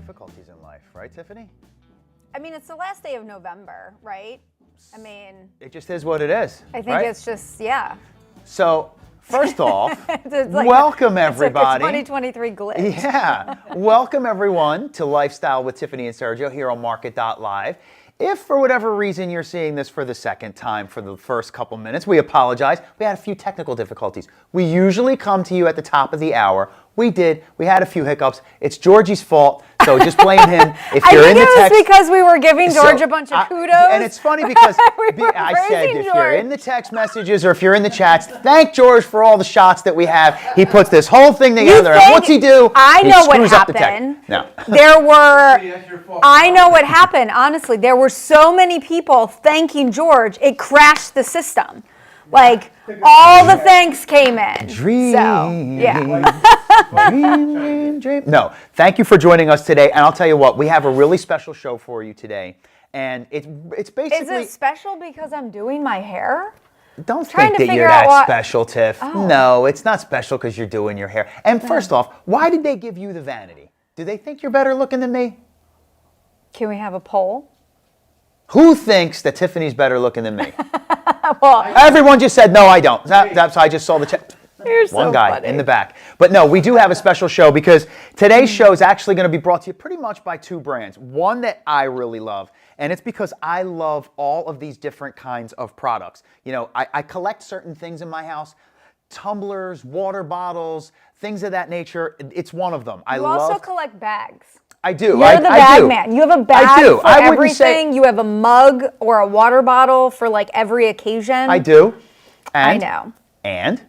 difficulties in life, right, Tiffany? I mean, it's the last day of November, right? I mean, it just is what it is. I think it's just, yeah. So, first off, welcome everybody. It's a 2023 glitch. Yeah. Welcome everyone to Lifestyle with Tiffany and Sergio here on MARKET.live. If for whatever reason you're seeing this for the second time for the first couple minutes, we apologize. We had a few technical difficulties. We usually come to you at the top of the hour. We did. We had a few hiccups. It's Georgie's fault, so just blame him. If you're in the text, it was because we were giving George a bunch of kudos. And it's funny because I said if you're in the text messages or if you're in the chats, thank George for all the shots that we have. He puts this whole thing together, and what's he do? I know he what screws up the happened. text. No. There were, I know what happened, honestly. There were so many people thanking George, it crashed the system. Like, all the thanks came in. Dream. So, yeah. Dream. No, thank you for joining us today. And I'll tell you what, we have a really special show for you today. And it's basically... Is it special because I'm doing my hair? Don't think that you're that special, Tiff. Oh. No, it's not special because you're doing your hair. And first off, why did they give you the vanity? Do they think you're better looking than me? Can we have a poll? Who thinks that Tiffany's better looking than me? Well, everyone just said, no, I don't. That's I just saw the chat. You're One so guy funny. in the back. But no, we do have a special show because today's show is actually going to be brought to you pretty much by two brands. One that I really love, and it's because I love all of these different kinds of products. You know, I collect certain things in my house, tumblers, water bottles, things of that nature. It's one of them. You also collect bags. I do. You're the bag man. You have a bag for everything. You have a mug or a water bottle for like every occasion. I do. And, I know. And?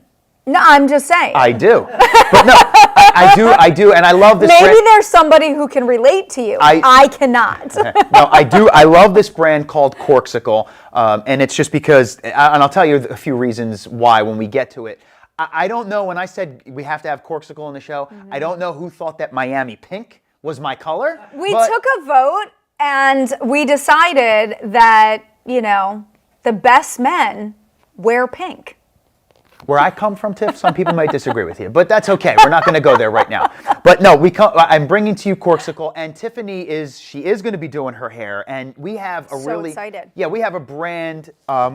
No, I'm just saying. I do. But no, I do, and I love this Maybe brand. there's somebody who can relate to you. I cannot. No, I do. I love this brand called Corksicle, and it's just because, and I'll tell you a few reasons why when we get to it. I don't know, when I said we have to have Corksicle on the show, I don't know who thought that Miami Pink was my color. We took a vote, and we decided that, you know, the best men wear pink. Where I come from, Tiff, some people might disagree with you, but that's okay. We're not going to go there right now. But no, I'm bringing to you Corksicle, and Tiffany is going to be doing her hair, and we have a really excited. Yeah, we have a brand.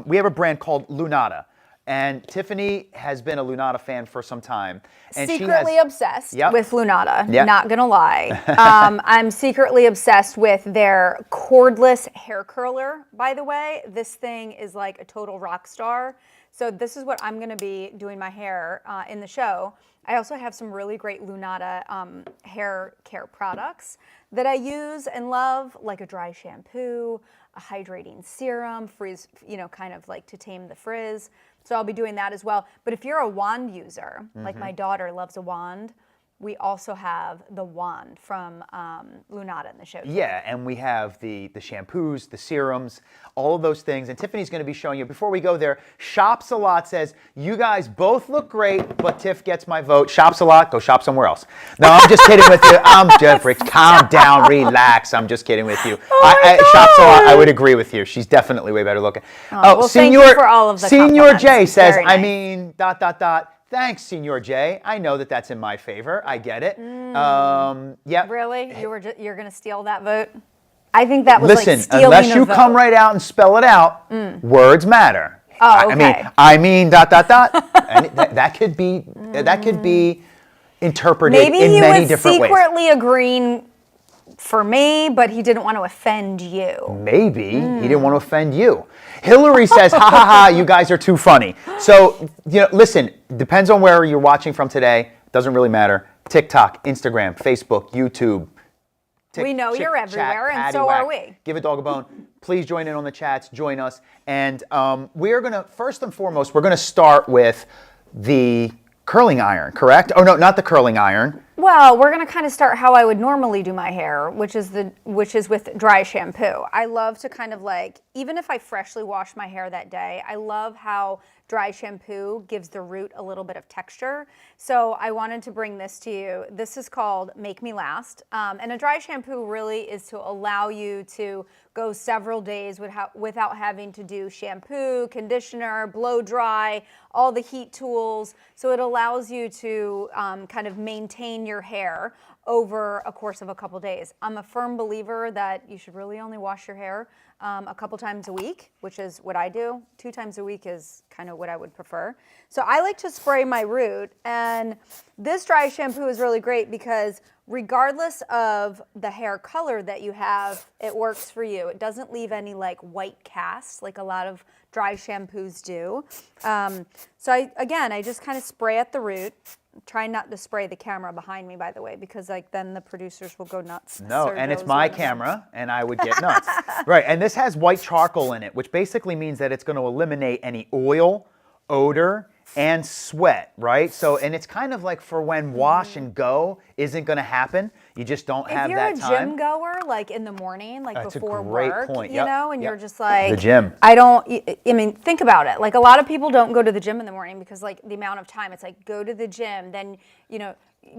We have a brand called Lunata, and Tiffany has been a Lunata fan for some time. And secretly obsessed with Lunata. Yep. Not gonna lie, I'm secretly obsessed with their cordless hair curler. By the way, this thing is like a total rock star. So this is what I'm going to be doing my hair in the show. I also have some really great Lunata hair care products that I use and love, like a dry shampoo, a hydrating serum, frizz, you know, kind of like to tame the frizz. So I'll be doing that as well. But if you're a wand user, like my daughter loves a wand, we also have the wand from Lunata in the show. Yeah, and we have the shampoos, the serums, all of those things. And Tiffany's going to be showing you. Before we go there, Shops a Lot says, you guys both look great, but Tiff gets my vote. Shops a Lot, go shop somewhere else. No, I'm just kidding with you. I'm Jeffrey. Calm down, relax. I'm just kidding with you. Shops a Lot, I would agree with you. She's definitely way better looking. Well, thank you for all of the Senior J says, Very nice. I mean, ... Thanks, Senor J. I know that that's in my favor. I get it. Yep. Really? You're going to steal that vote? I think that was like stealing a vote. Listen, unless you come right out and spell it out, words matter. Oh, okay. I mean, ... And that could be interpreted in many different ways. Maybe he was secretly agreeing for me, but he didn't want to offend you. Maybe he didn't want to offend you. Hillary says, ha ha ha, you guys are too funny. So, you know, listen, depends on where you're watching from today. Doesn't really matter. TikTok, Instagram, Facebook, YouTube. We know you're everywhere, and so are we. Give a dog a bone. Please join in on the chats. Join us. And we're going to, first and foremost, we're going to start with the curling iron, correct? Oh, no, not the curling iron. Well, we're going to kind of start how I would normally do my hair, which is with dry shampoo. I love to kind of like, even if I freshly wash my hair that day, I love how dry shampoo gives the root a little bit of texture. So I wanted to bring this to you. This is called Make Me Last. And a dry shampoo really is to allow you to go several days without having to do shampoo, conditioner, blow dry, all the heat tools. So it allows you to kind of maintain your hair over a course of a couple days. I'm a firm believer that you should really only wash your hair a couple times a week, which is what I do. 2 times a week is kind of what I would prefer. So I like to spray my root, and this dry shampoo is really great because regardless of the hair color that you have, it works for you. It doesn't leave any like white casts like a lot of dry shampoos do. So I just kind of spray at the root. Try not to spray the camera behind me, by the way, because like then the producers will go nuts. No, and it's my camera, and I would get nuts. Right, and this has white charcoal in it, which basically means that it's going to eliminate any oil, odor, and sweat, right? So, and it's kind of like for when wash and go isn't going to happen. You just don't have that time. If you're a gym goer, like in the morning, like That's before a great work, point. you know, and you're just like, the gym. I mean, think about it. Like a lot of people don't go to the gym in the morning because like the amount of time, it's like go to the gym, then, you know,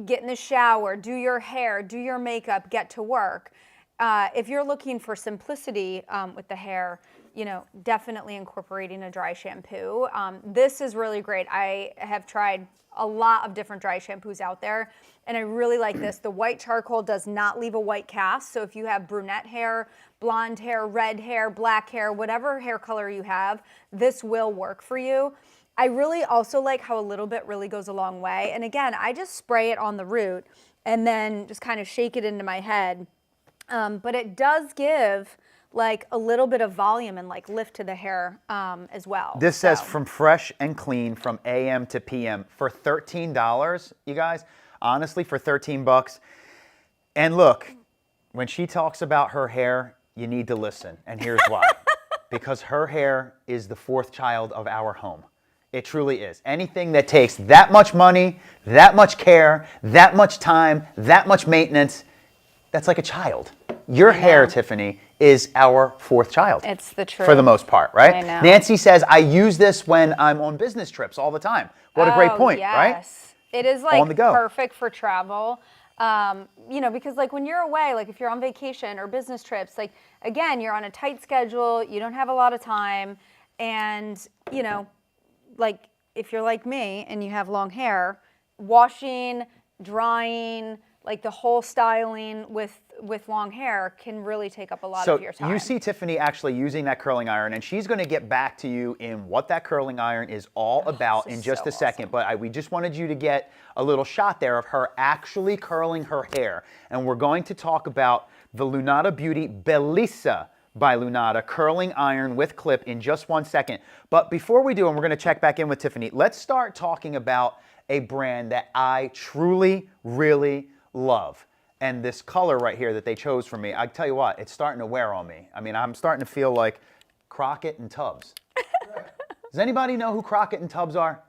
get in the shower, do your hair, do your makeup, get to work. If you're looking for simplicity with the hair, you know, definitely incorporating a dry shampoo. This is really great. I have tried a lot of different dry shampoos out there, and I really like this. The white charcoal does not leave a white cast, so if you have brunette hair, blonde hair, red hair, black hair, whatever hair color you have, this will work for you. I really also like how a little bit really goes a long way. And again, I just spray it on the root and then just kind of shake it into my head. But it does give like a little bit of volume and like lift to the hair as well. This says from fresh and clean from AM to PM for $13, you guys. Honestly, for 13 bucks. And look, when she talks about her hair, you need to listen. And here's why. Because her hair is the 4th child of our home. It truly is. Anything that takes that much money, that much care, that much time, that much maintenance, that's like a child. Your hair, Tiffany, is our 4th child. It's the truth. For the most part, right? I know. Nancy says, I use this when I'm on business trips all the time. What a great point, right? It is On the like go. perfect for travel. You know, because like when you're away, like if you're on vacation or business trips, like again, you're on a tight schedule, you don't have a lot of time. And, you know, like if you're like me and you have long hair, washing, drying, like the whole styling with long hair can really take up a lot of your time. So you see Tiffany actually using that curling iron, and she's going to get back to you in what that curling iron is all about in just a second. But we just wanted you to get a little shot there of her actually curling her hair. And we're going to talk about the Lunata Beauty Bellissa by Lunata curling iron with clip in just 1 second. But before we do, and we're going to check back in with Tiffany, let's start talking about a brand that I truly, really love. And this color right here that they chose for me, I tell you what, it's starting to wear on me. I mean, I'm starting to feel like Crockett and Tubbs. Does anybody know who Crockett and Tubbs are?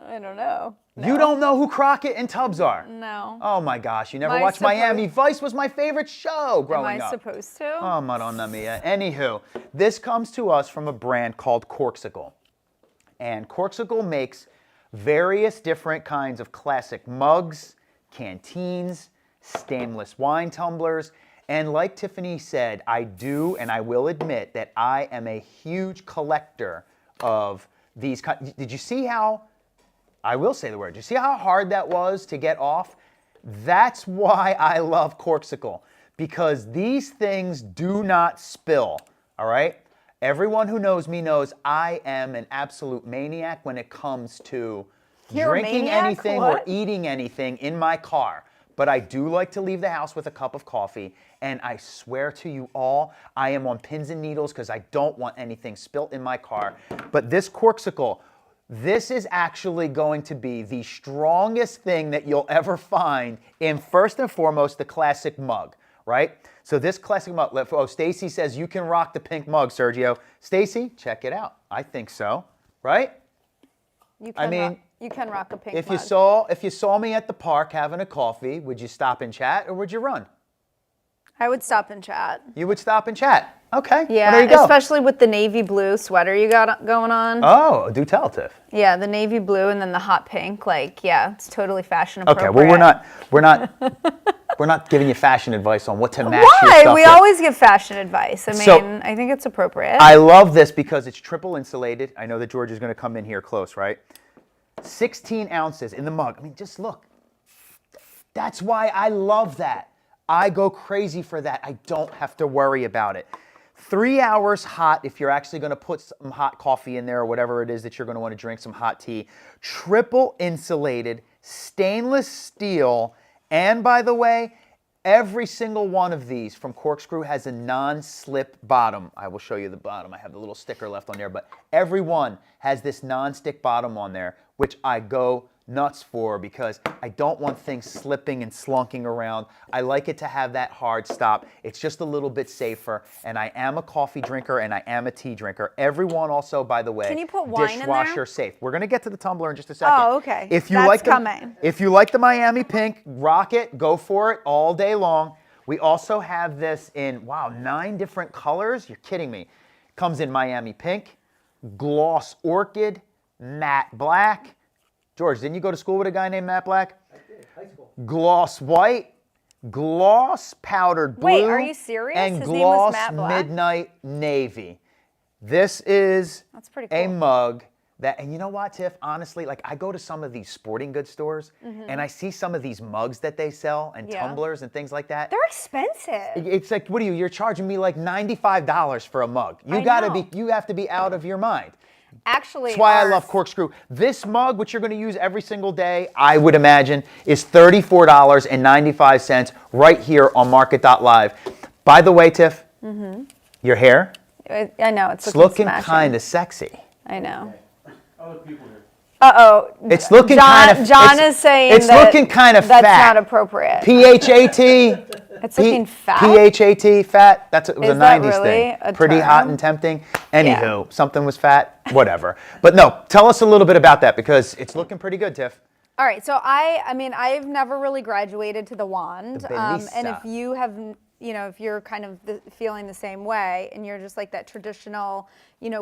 I don't know. No. You don't know who Crockett and Tubbs are? No. Oh my gosh, you never watched Miami Vice? Was my favorite show growing up. Am I supposed to? Oh, Madonna mia. Anywho, this comes to us from a brand called Corksicle. And Corksicle makes various different kinds of classic mugs, canteens, stainless wine tumblers, and like Tiffany said, I do and I will admit that I am a huge collector of these. Did you see how, I will say the word, did you see how hard that was to get off? That's why I love Corksicle, because these things do not spill, all right? Everyone who knows me knows I am an absolute maniac when it comes to drinking anything or eating anything in my car. But I do like to leave the house with a cup of coffee, and I swear to you all, I am on pins and needles because I don't want anything spilt in my car. But this Corksicle, this is actually going to be the strongest thing that you'll ever find in, first and foremost, the classic mug, right? So this classic mug, oh, Stacy says you can rock the pink mug, Sergio. Stacy, check it out. I think so, right? You can rock a pink mug. If you saw me at the park having a coffee, would you stop and chat or would you run? I would stop and chat. You would stop and chat. Okay. Yeah, well, there you go. especially with the navy blue sweater you got going on. Oh, do tell, Tiff. Yeah, the navy blue and then the hot pink. Like, yeah, it's totally fashion Okay, appropriate. well, we're not giving you fashion advice on what to match your Why? stuff We with. always give fashion advice. I mean, So- I think it's appropriate. I love this because it's triple insulated. I know that George is going to come in here close, right? 16 ounces in the mug. I mean, just look. That's why I love that. I go crazy for that. I don't have to worry about it. 3 hours hot if you're actually going to put some hot coffee in there or whatever it is that you're going to want to drink, some hot tea. Triple insulated, stainless steel, and by the way, every single one of these from Corkscrew has a non-slip bottom. I will show you the bottom. I have the little sticker left on there, but every one has this non-stick bottom on there, which I go nuts for because I don't want things slipping and slunking around. I like it to have that hard stop. It's just a little bit safer, and I am a coffee drinker and I am a tea drinker. Everyone also, by the way, Can you put wine in there? dishwasher safe. We're gonna get to the tumbler in just a second. Oh, okay. If you That's like coming. If you like the Miami pink, rock it, go for it all day long. We also have this in, wow, 9 different colors. You're kidding me. Comes in Miami pink, gloss orchid, matte black. George, didn't you go to school with a guy named Matt Black? I did, high school. Gloss white, gloss powdered blue. Wait, are you serious? And His name was gloss Matt Black? midnight navy. This is That's pretty a cool. mug that, and you know what, Tiff? Honestly, like I go to some of these sporting goods stores and I see some of these mugs that they sell and Yeah. tumblers and things like that. They're expensive. It's like, what are you? You're charging me like $95 for a mug. You know. you have to be out of your mind. Actually, That's why I love Corkscrew. This mug, which you're going to use every single day, I would imagine, is $34.95 right here on MARKET.live. By the way, Tiff, your hair, I know it's looking kind of sexy. I know. Other people here. Uh-oh. It's looking kind of. John is saying it's that looking kind of that's fat. not appropriate. P-H-A-T. It's looking fat? P-H-A-T, fat. It was a Is that 90s really thing. a Pretty hot term? and tempting. Anywho, something was fat, whatever. But no, tell us a little bit about that because it's looking pretty good, Tiff. All right, so I mean, I've never really graduated to the wand, The and Belisa. if you have, if you're kind of feeling the same way, and you're just like that traditional,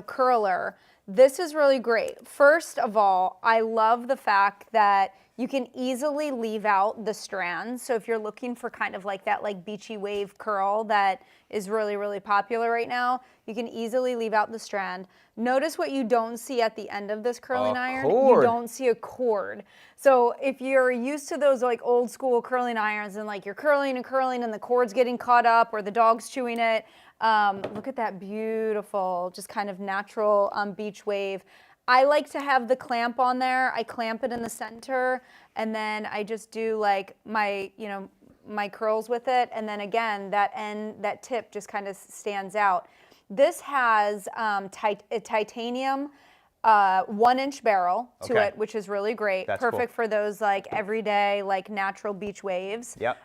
curler, this is really great. First of all, I love the fact that you can easily leave out the strands. So if you're looking for kind of like that like beachy wave curl that is really, really popular right now, you can easily leave out the strand. Notice what you don't see at the end of this curling iron. cord. You don't see a cord. So if you're used to those like old school curling irons and like you're curling and the cord's getting caught up or the dog's chewing it, look at that beautiful, just kind of natural beach wave. I like to have the clamp on there. I clamp it in the center, and then I just do like my, my curls with it. And then again, that tip just kind of stands out. This has a titanium 1-inch barrel to Okay. it, which is really great. That's Perfect cool. for those like everyday, like natural beach waves. Yep.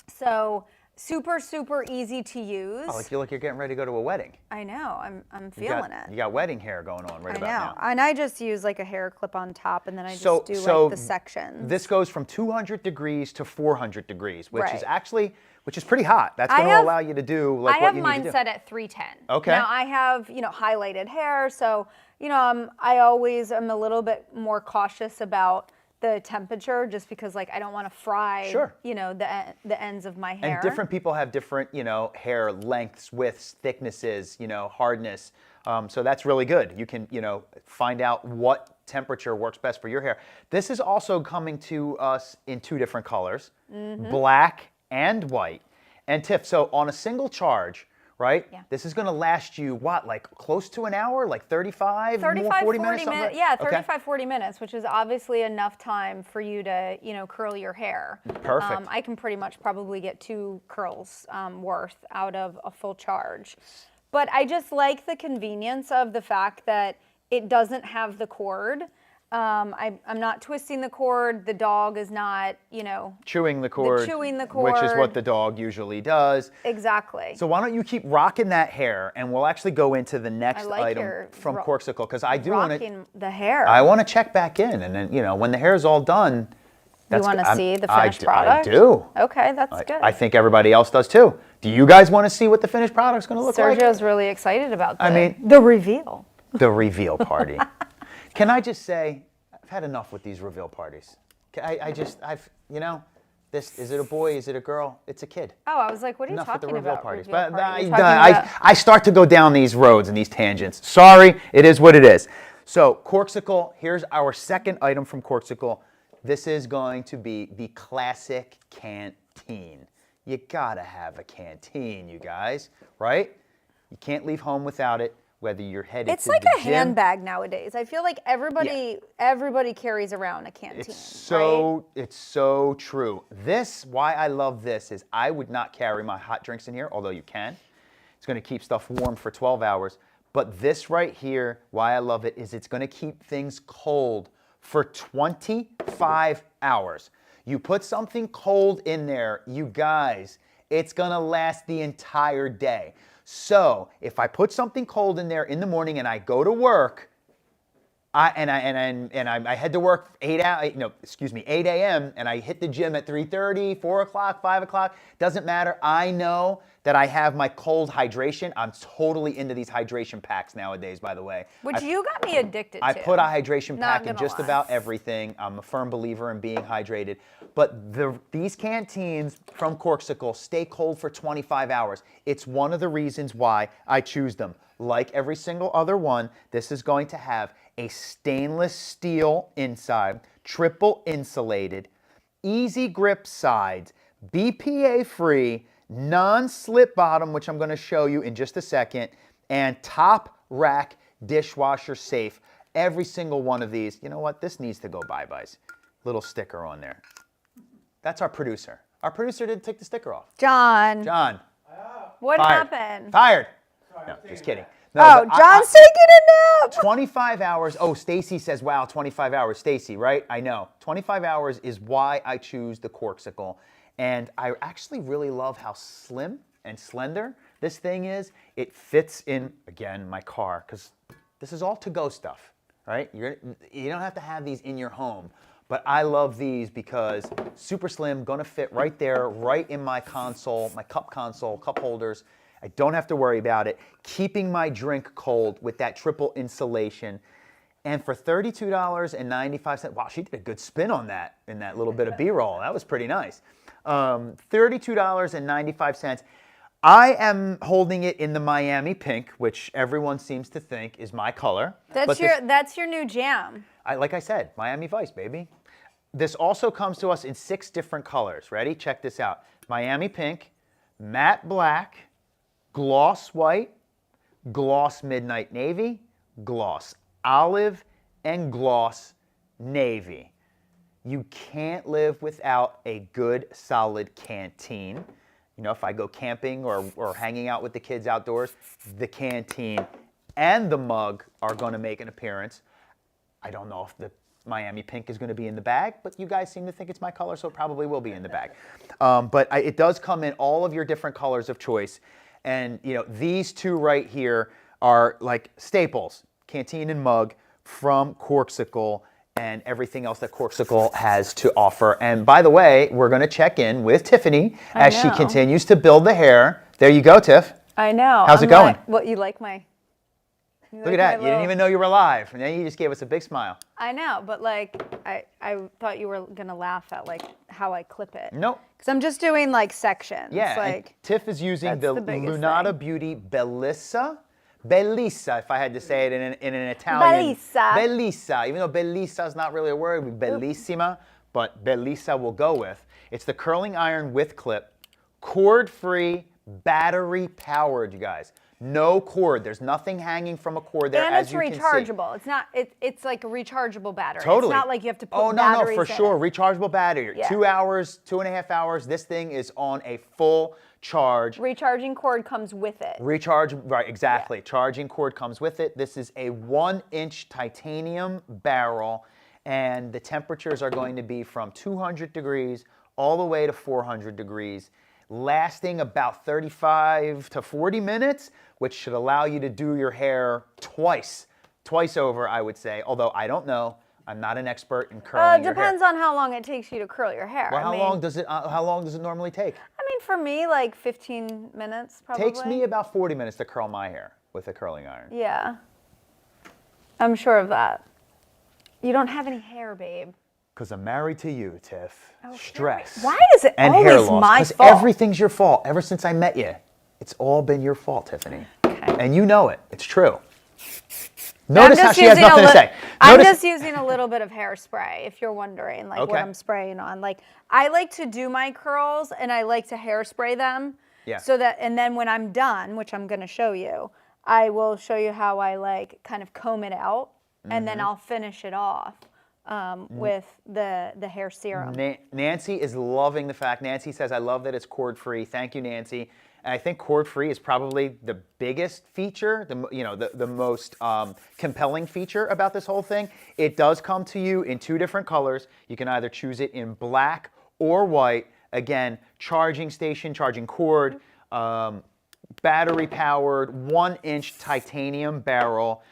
So super, super easy to use. Oh, I feel like you're getting ready to go to a wedding. I know, I'm You feeling got, it. You got wedding hair going on right I about know, now. and I just use like a hair clip on top, and then I just So- do so like the sections. This goes from 200 degrees to 400 degrees, which is Right. which is pretty hot. That's I going to have- allow you to do like I what have you mine need to do. set at 310. Okay. Now I have, highlighted hair, so, I always am a little bit more cautious about the temperature just because like I don't want to fry, Sure. the ends of my hair. And different people have different, hair lengths, widths, thicknesses, hardness. So that's really good. You can, find out what temperature works best for your hair. This is also coming to us in 2 different colors, black and white. And Tiff, so on a single charge, right? Yeah. This is going to last you what, like close to an hour, like 35, 35, 40 minutes? something minutes. like- Yeah, Okay. 35, 40 minutes, which is obviously enough time for you to, curl your hair. Perfect. I can pretty much probably get 2 curls worth out of a full charge. But I just like the convenience of the fact that it doesn't have the cord. I'm not twisting the cord. The dog is not, Chewing the cord, chewing the which is what cord. the dog usually does. exactly. So why don't you keep rocking that hair, and we'll actually go into the next like item your from Corksicle because I do want to. Rocking the hair. I want to check back in, and then when the hair is all done, You want to see the finished product? I do. Okay, that's good. I think everybody else does too. Do you guys want to see what the finished product's going to look like? Sergio's really excited about I the reveal. The reveal party. Can I just say, I've had enough with these reveal parties. Is it a boy? Is it a girl? It's a kid. Oh, I was like, what are you Enough with the talking reveal about? parties. Reveal But party? You're talking about- I start to go down these roads and these tangents. Sorry, it is what it is. So Corksicle, here's our second item from Corksicle. This is going to be the classic canteen. You gotta have a canteen, you guys, right? You can't leave home without it, whether you're headed It's to like the a gym. handbag nowadays. I feel like everybody carries around a canteen. It's so true. Why I love this is I would not carry my hot drinks in here, although you can. It's gonna keep stuff warm for 12 hours. But this right here, why I love it is it's gonna keep things cold for 25 hours. You put something cold in there, you guys, it's gonna last the entire day. So if I put something cold in there in the morning and I go to work, I head to work 8 a.m. and I hit the gym at 3:30, 4 o'clock, 5 o'clock, doesn't matter. I know that I have my cold hydration. I'm totally into these hydration packs nowadays, by the way. Which you got me addicted to. I put a hydration Not pack in gonna just lie. about everything. I'm a firm believer in being hydrated. But these canteens from Corksicle stay cold for 25 hours. It's one of the reasons why I choose them. Like every single other one, this is going to have a stainless steel inside, triple insulated, easy grip sides, BPA free, non-slip bottom, which I'm going to show you in just a second, and top rack dishwasher safe. Every single one of these. You know what? This needs to go bye-byes. Little sticker on there. That's our producer. Our producer didn't take the sticker off. John. John. What Fired. happened? Fired. No, just kidding. No, Oh, but John's taking a nap. 25 hours. Oh, Stacy says, wow, 25 hours. Stacy, right? I know. 25 hours is why I choose the Corksicle. And I actually really love how slim and slender this thing is. It fits in, again, my car, because this is all to-go stuff, right? You don't have to have these in your home. But I love these because super slim, gonna fit right there, right in my console, my cup console, cup holders. I don't have to worry about it. Keeping my drink cold with that triple insulation. And for $32.95, wow, she did a good spin on that in that little bit of B-roll. That was pretty nice. $32.95. I am holding it in the Miami pink, which everyone seems to think is my color. That's your new jam. Like I said, Miami Vice, baby. This also comes to us in 6 different colors. Ready? Check this out. Miami pink, matte black, gloss white, gloss midnight navy, gloss olive, and gloss navy. You can't live without a good, solid canteen. You know, if I go camping or hanging out with the kids outdoors, the canteen and the mug are going to make an appearance. I don't know if the Miami pink is going to be in the bag, but you guys seem to think it's my color, so it probably will be in the bag. It does come in all of your different colors of choice. And, you know, these two right here are like staples, canteen and mug from Corksicle and everything else that Corksicle has to offer. And by the way, we're going to check in with Tiffany as she continues to build the hair. There you go, Tiff. I know. How's it going? What, you like my... Look at that. You didn't even know you were live. And then you just gave us a big smile. I know, but like, I thought you were going to laugh at like how I clip it. Nope. Because I'm just doing like sections. Yeah, like, Tiff is using the biggest Lunata thing. Beauty Bellissa, if I had to say it in an Italian. Bellissa. Bellissa. Even though Bellissa is not really a word, it would be Bellissima, but Bellissa we'll go with. It's the curling iron with clip, cord-free, battery-powered, you guys. No cord. There's nothing hanging from a cord there, as you can see. And it's rechargeable. It's not. It's like a rechargeable battery. Totally. It's not like you have to put batteries batteries in. Oh, no, for in sure. it. Rechargeable battery. Yeah. 2 hours, 2.5 hours. This thing is on a full charge. Recharging cord comes with it. Right, exactly. Yeah. Charging cord comes with it. This is a 1-inch titanium barrel, and the temperatures are going to be from 200 degrees all the way to 400 degrees, lasting about 35 to 40 minutes, which should allow you to do your hair twice over, I would say. Although I don't know. I'm not an expert in curling your hair. Depends on how long it takes you to curl your hair. Well, I how mean, long does it normally take? I mean, for me, like 15 minutes probably. Takes me about 40 minutes to curl my hair with a curling iron. Yeah. I'm sure of that. You don't have any hair, babe. Because I'm married to you, Tiff. Oh, Stress. Why is it and always hair loss. my 'Cause fault? everything's your fault. Ever since I met you, it's all been your fault, Tiffany. Okay. And you know it. It's true. I'm Notice how just she has using a nothing to say. I'm Notice- just using a little bit of hairspray, if you're wondering, like Okay. what I'm spraying on. Like, I like to do my curls and I like to hairspray them. Yeah. So that, and then when I'm done, which I'm going to show you, I will show you how I like kind of comb it out, and then I'll finish it off with the hair serum. Nancy is loving the fact. Nancy says, I love that it's cord-free. Thank you, Nancy. And I think cord-free is probably the biggest feature, the most compelling feature about this whole thing. It does come to you in 2 different colors. You can either choose it in black or white. Again, charging station, charging cord, battery-powered, 1-inch titanium barrel.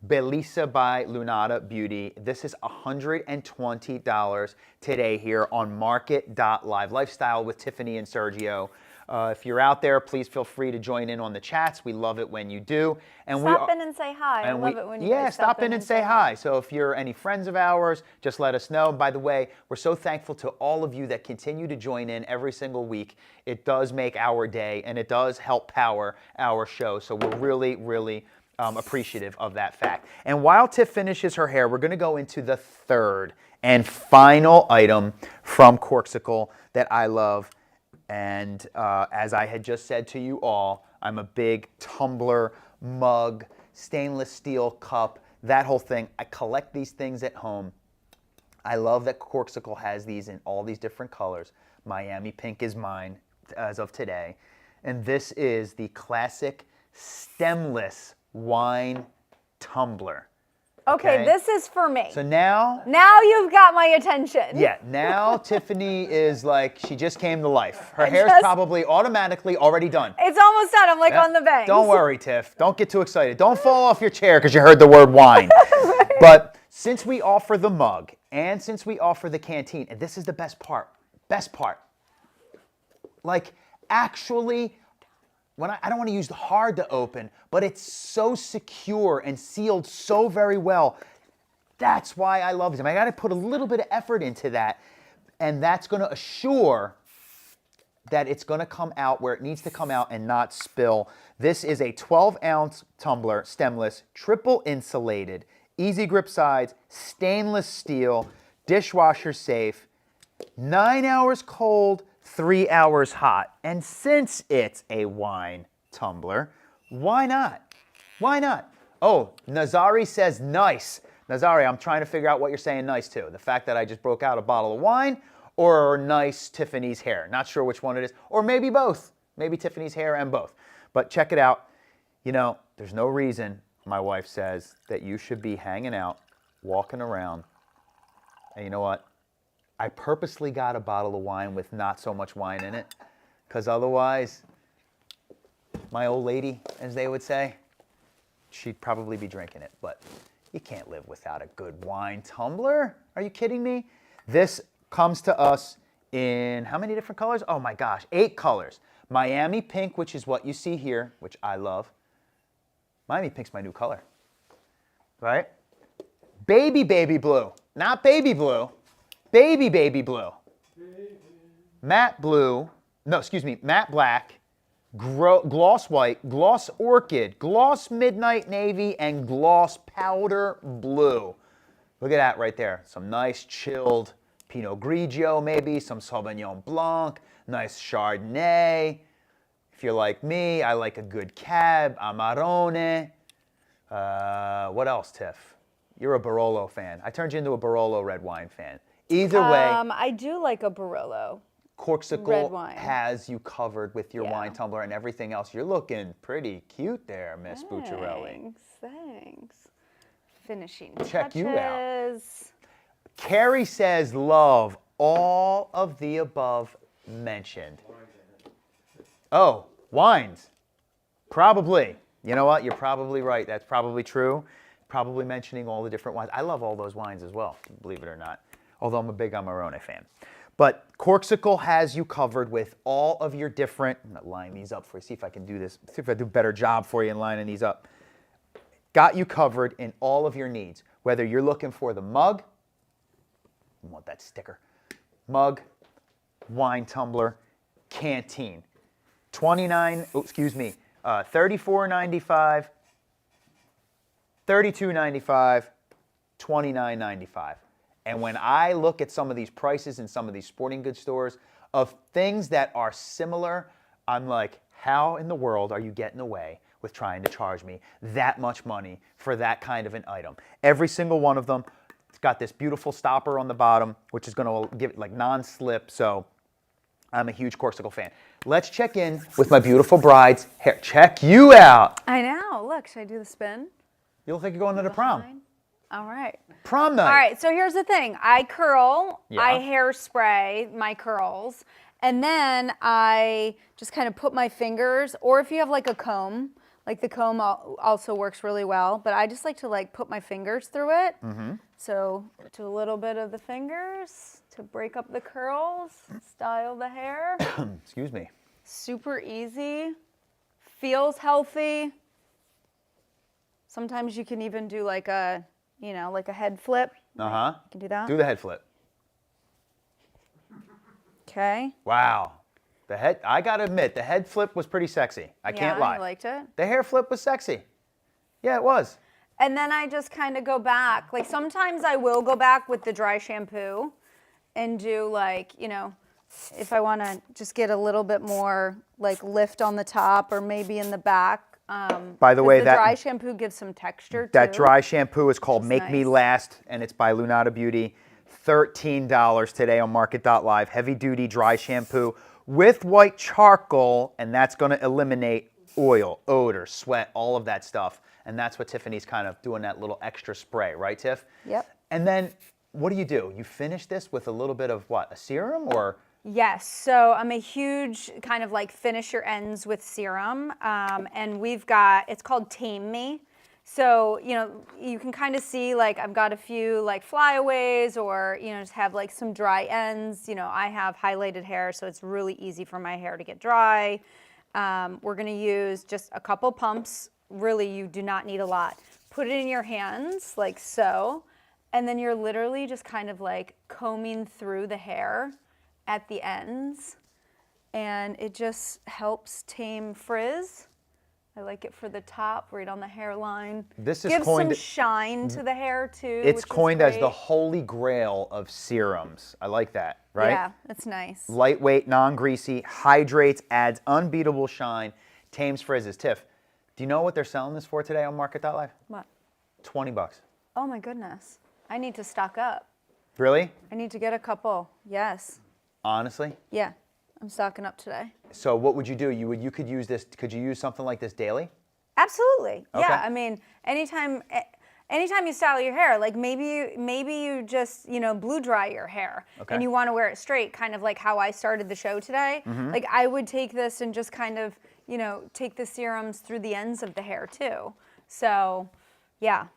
Belisa by Lunata Beauty. This is $120 today here on MARKET.live. Lifestyle with Tiffany and Sergio. If you're out there, please feel free to join in on the chats. We love it when you do. And Stop in and say hi. I love it when you guys stop in and say hi. So if you're any friends of ours, just let us know. By the way, we're so thankful to all of you that continue to join in every single week. It does make our day, and it does help power our show. So we're really, really appreciative of that fact. And while Tiff finishes her hair, we're going to go into the third and final item from Corksicle that I love. And as I had just said to you all, I'm a big tumbler, mug, stainless steel cup, that whole thing. I collect these things at home. I love that Corksicle has these in all these different colors. Miami pink is mine as of today. And this is the classic stemless wine tumbler. Okay, this is for me. So now you've got my attention. Yeah, now Tiffany is like, she just came to life. Her I hair's just- probably automatically already done. It's almost done. I'm like Yeah. on the bank. Don't worry, Tiff. Don't get too excited. Don't fall off your chair because you heard the word wine. But since we offer the mug and since we offer the canteen, and this is the best part, like actually, when I don't want to use the hard to open, but it's so secure and sealed so very well. That's why I love them. I got to put a little bit of effort into that, and that's going to assure that it's going to come out where it needs to come out and not spill. This is a 12-ounce tumbler, stemless, triple insulated, easy grip sides, stainless steel, dishwasher safe, 9 hours cold, 3 hours hot. And since it's a wine tumbler, why not? Why not? Oh, Nazari says nice. Nazari, I'm trying to figure out what you're saying nice to. The fact that I just broke out a bottle of wine or nice Tiffany's hair. Not sure which one it is. Or maybe both. Maybe Tiffany's hair and both. But check it out. You know, there's no reason, my wife says, that you should be hanging out, walking around. And you know what? I purposely got a bottle of wine with not so much wine in it, because otherwise, my old lady, as they would say, she'd probably be drinking it. But you can't live without a good wine tumbler. Are you kidding me? This comes to us in how many different colors? Oh my gosh, 8 colors. Miami pink, which is what you see here, which I love. Miami pink's my new color, right? Baby blue, not baby blue. Baby blue, matte blue, no, excuse me, matte black, gloss white, gloss orchid, gloss midnight navy, and gloss powder blue. Look at that right there. Some nice chilled Pinot Grigio maybe, some Sauvignon Blanc, nice Chardonnay. If you're like me, I like a good Cab, Amarone. What else, Tiff? You're a Barolo fan. I turned you into a Barolo red wine fan. Either way, I do like a Barolo. Corksicle red wine. has you covered with your wine tumbler and everything else. You're looking pretty cute there, Miss Bucciarelli. Thanks. Finishing Check you out. touches. Carrie says, love all of the above mentioned. Oh, wines. Probably. You know what? You're probably right. That's probably true. probably mentioning all the different wines. I love all those wines as well, believe it or not, although I'm a big Amarone fan. But Corkcicle has you covered with all of your different, I'm going to line these up for you, see if I can do this, see if I do a better job for you in lining these up. Got you covered in all of your needs, whether you're looking for the mug, you want that sticker, mug, wine tumbler, canteen. $34.95, $32.95, $29.95. And when I look at some of these prices in some of these sporting goods stores of things that are similar, I'm like, how in the world are you getting away with trying to charge me that much money for that kind of an item? Every single one of them, it's got this beautiful stopper on the bottom, which is going to give it like non-slip. So I'm a huge Corkcicle fan. Let's check in with my beautiful bride's hair. Check you out. I know. Look, should I do the spin? You look like you're going to the prom. Behind? All right. Prom night. All right, so here's the thing. I curl, Yeah. I hairspray my curls, and then I just kind of put my fingers, or if you have like a comb, like the comb also works really well, but I just like to like put my fingers through it. Mm-hmm. So do a little bit of the fingers to break up the curls, style the hair. Excuse me. Super easy, feels healthy. Sometimes you can even do like a, you know, like a head flip. Uh-huh. You can do that. Do the head flip. Okay. Wow. The head, I gotta admit, the head flip was pretty sexy. I can't lie. I liked it. The hair flip was sexy. Yeah, it was. And then I just kind of go back. Like sometimes I will go back with the dry shampoo and do like, you know, if I want to just get a little bit more like lift on the top or maybe in the back. By the way, the that dry shampoo gives some texture too. that dry shampoo is called Make Me nice. Last, and it's by Lunata Beauty. $13 today on MARKET.live. Heavy duty dry shampoo with white charcoal, and that's going to eliminate oil, odor, sweat, all of that stuff. And that's what Tiffany's kind of doing, that little extra spray, right, Tiff? Yep. And then what do? You finish this with a little bit of what, a serum or? Yes, so I'm a huge kind of like finish your ends with serum, and we've got, it's called Tame Me. So, you know, you can kind of see like I've got a few like flyaways or, you know, just have like some dry ends. You know, I have highlighted hair, so it's really easy for my hair to get dry. We're gonna use just a couple pumps. Really, you do not need a lot. Put it in your hands like so, and then you're literally just kind of like combing through the hair at the ends, and it just helps tame frizz. I like it for the top, right on the hairline. This is Gives coined, some shine to the hair too. it's which is coined as the great. holy grail of serums. I like that, right? Yeah, it's nice. Lightweight, non-greasy, hydrates, adds unbeatable shine, tames frizzes. Tiff, do you know what they're selling this for today on MARKET.live? What? 20 bucks. Oh my goodness. I need to stock up. Really? I need to get a couple. Yes. Honestly? Yeah, I'm stocking up today. So what would you do? You could use this, could you use something like this daily? Absolutely. Okay. Yeah, I mean, anytime you style your hair, like maybe you just, you know, blow dry your hair Okay. and you want to wear it straight, kind of like how I started the show today. Mm-hmm. Like I would take this and just kind of, you know, take the serums through the ends of the hair too. So, yeah.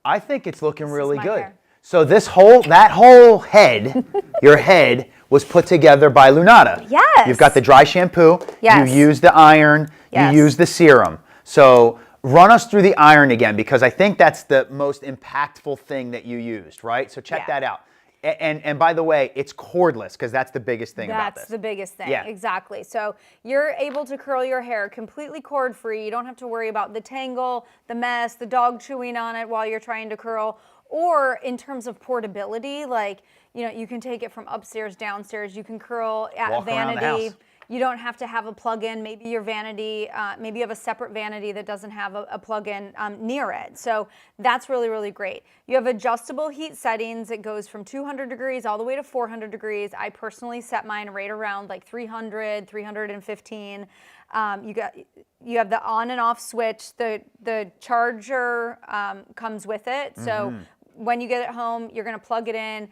I think it's looking really my good. hair. So that whole head, your head, was put together by Lunata. Yes. You've got the dry shampoo. Yes. You use the iron. Yes. You use the serum. So run us through the iron again, because I think that's the most impactful thing that you used, right? So check Yeah. that out. And by the way, it's cordless, because that's the biggest thing about this. That's the biggest thing. Yeah. Exactly. So you're able to curl your hair completely cord free. You don't have to worry about the tangle, the mess, the dog chewing on it while you're trying to curl. Or in terms of portability, like, you know, you can take it from upstairs, downstairs. You can curl at Walk around the vanity. house. You don't have to have a plug-in. Maybe your vanity, maybe you have a separate vanity that doesn't have a plug-in near it. So that's really, really great. You have adjustable heat settings. It goes from 200 degrees all the way to 400 degrees. I personally set mine right around like 300, 315. You have the on and off switch. The charger comes with it. So when you get it home, you're going to plug it in,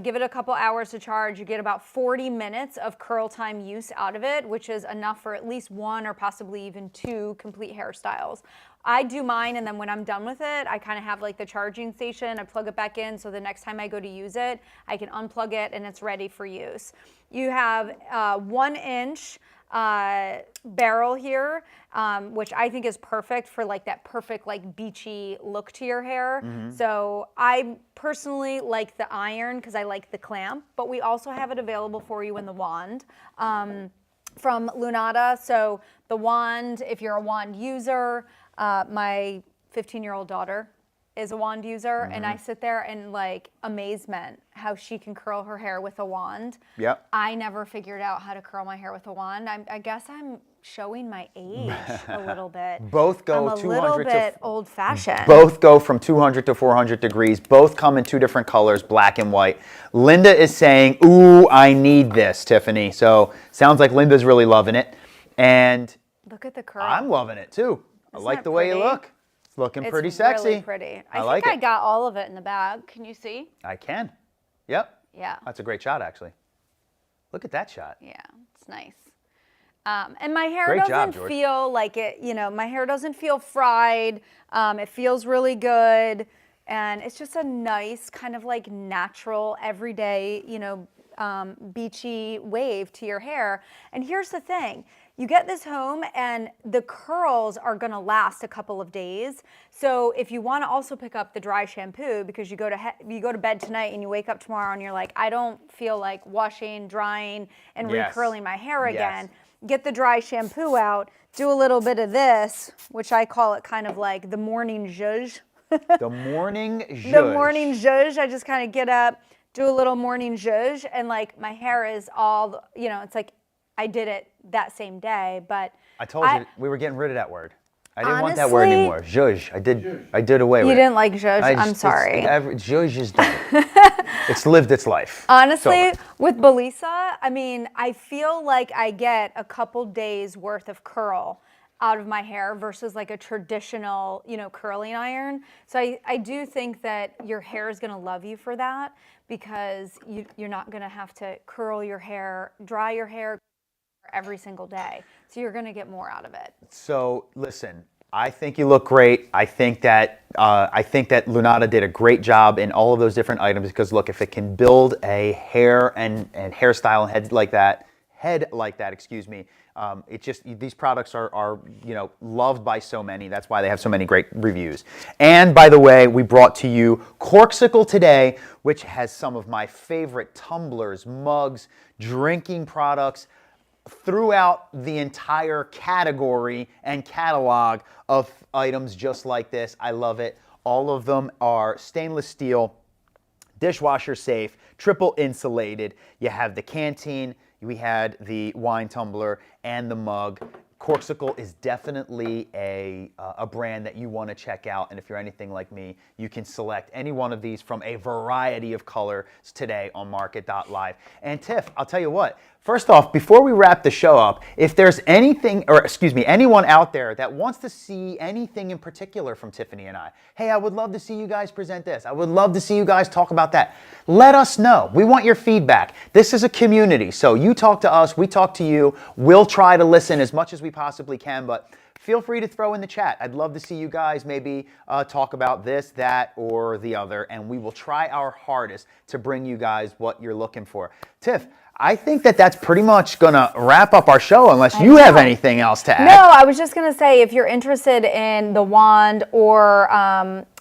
give it a couple hours to charge. You get about 40 minutes of curl time use out of it, which is enough for at least one or possibly even two complete hairstyles. I do mine, and then when I'm done with it, I kind of have like the charging station. I plug it back in, so the next time I go to use it, I can unplug it and it's ready for use. You have 1 inch barrel here, which I think is perfect for like that perfect like beachy look to your hair. So I personally like the iron because I like the clamp, but we also have it available for you in the wand. From Lunata. So the wand, if you're a wand user, my 15-year-old daughter is a wand user, and I sit there in like amazement how she can curl her hair with a wand. Yep. I never figured out how to curl my hair with a wand. I guess I'm showing my age a little bit. Both go I'm a 200 little to bit old-fashioned. Both go from 200 to 400 degrees. Both come in 2 different colors, black and white. Linda is saying, ooh, I need this, Tiffany. So sounds like Linda's really loving it. And Look at the curl. I'm loving it too. I Isn't like it the way you pretty? look. It's looking It's pretty sexy. really pretty. I like think I it. got all of it in the bag. Can you see? I can. Yep. Yeah. That's a great shot, actually. Look at that shot. Yeah, it's nice. And my hair Great job, doesn't George. feel like it, my hair doesn't feel fried. It feels really good. And it's just a nice kind of like natural, everyday, beachy wave to your hair. And here's the thing. You get this home and the curls are gonna last a couple of days. So if you wanna also pick up the dry shampoo because you go to bed tonight and you wake up tomorrow and you're like, I don't feel like washing, drying, and Yes. recurling my hair again. Yes. Get the dry shampoo out, do a little bit of this, which I call it kind of like the morning zhuzh. The morning zhuzh. The morning zhuzh, I just kind of get up, do a little morning zhuzh, and like my hair is all, it's like I did it that same day, but I told you we were getting rid of that word. I didn't want that word Honestly- anymore. Zhuzh. I did away with you it. didn't like zhuzh, I'm It's- sorry. Zhuzh is done. It's lived its life. Honestly, It's over. with Belisa, I feel like I get a couple days worth of curl out of my hair versus like a traditional, curling iron. So I do think that your hair is gonna love you for that because you're not gonna have to curl your hair, dry your hair every single day. So you're gonna get more out of it. So listen, I think you look great. I think that Lunata did a great job in all of those different items because look, if it can build a hair and hairstyle and head like that, it just, these products are loved by so many. That's why they have so many great reviews. And by the way, we brought to you Corksicle today, which has some of my favorite tumblers, mugs, drinking products throughout the entire category and catalog of items just like this. I love it. All of them are stainless steel, dishwasher safe, triple insulated. You have the canteen, we had the wine tumbler, and the mug. Corksicle is definitely a brand that you want to check out, and if you're anything like me, you can select any one of these from a variety of colors today on MARKET.live. And Tiff, I'll tell you what, first off, before we wrap the show up, if there's anyone out there that wants to see anything in particular from Tiffany and I, hey, I would love to see you guys present this. I would love to see you guys talk about that. Let us know. We want your feedback. This is a community, so you talk to us, we talk to you. We'll try to listen as much as we possibly can, but feel free to throw in the chat. I'd love to see you guys maybe talk about this, that, or the other, and we will try our hardest to bring you guys what you're looking for. Tiff, I think that's pretty much going to wrap up our show unless you have anything else to add. No, I was just going to say if you're interested in the wand or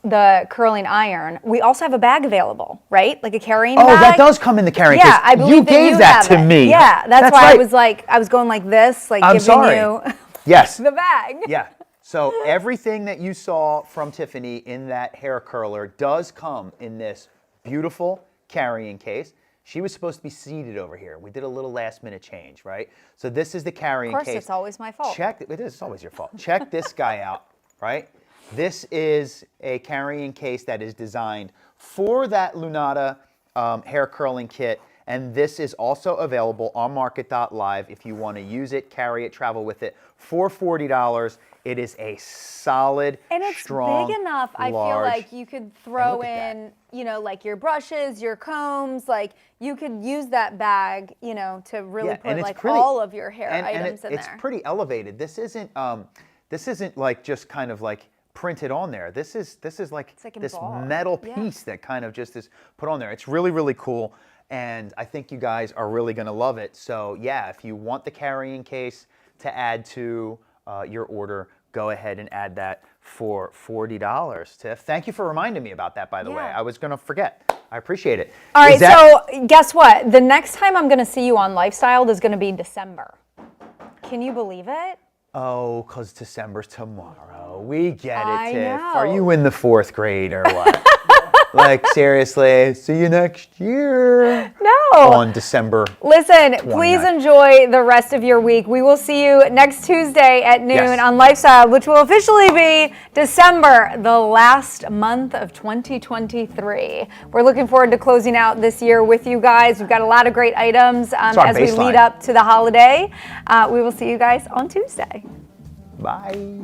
the curling iron, we also have a bag available, right? Like a carrying bag. Oh, that does come in the carrying case. Yeah, I believe you gave that have to it. me. Yeah, that's why right. I was going like this, like I'm giving sorry. you Yes. the bag. Yeah. So everything that you saw from Tiffany in that hair curler does come in this beautiful carrying case. She was supposed to be seated over here. We did a little last minute change, right? So this is the carrying case. Of course, it's always my fault. It's always your fault. Check this guy out, right? This is a carrying case that is designed for that Lunata hair curling kit. And this is also available on MARKET.live if you want to use it, carry it, travel with it for $40. It is a solid, and it's strong, big enough. I feel large- like you could throw look at in, you know, like your brushes, your combs, like you could use that bag, you know, to really and put it's like pretty- all of your hair and items in it's there. pretty elevated. This isn't like just kind of like printed on there. This is like, like this embossed. metal Yeah. piece that kind of just is put on there. It's really, really cool. And I think you guys are really going to love it. So yeah, if you want the carrying case to add to your order, go ahead and add that for $40. Tiff, thank you for reminding me about that, by the way. Yeah. I was going to forget. I appreciate it. All right, Is that- so guess what? The next time I'm going to see you on Lifestyle is going to be December. Can you believe it? Oh, because December's tomorrow. We get it, I Tiff. know. Are you in the 4th grade or what? Like, seriously, see you next year. No. On December. Listen, please 29th. enjoy the rest of your week. We will see you next Tuesday at noon Yes. on Lifestyle, which will officially be December, the last month of 2023. We're looking forward to closing out this year with you guys. We've got a lot of great items our as we baseline. lead up to the holiday. We will see you guys on Tuesday. Bye.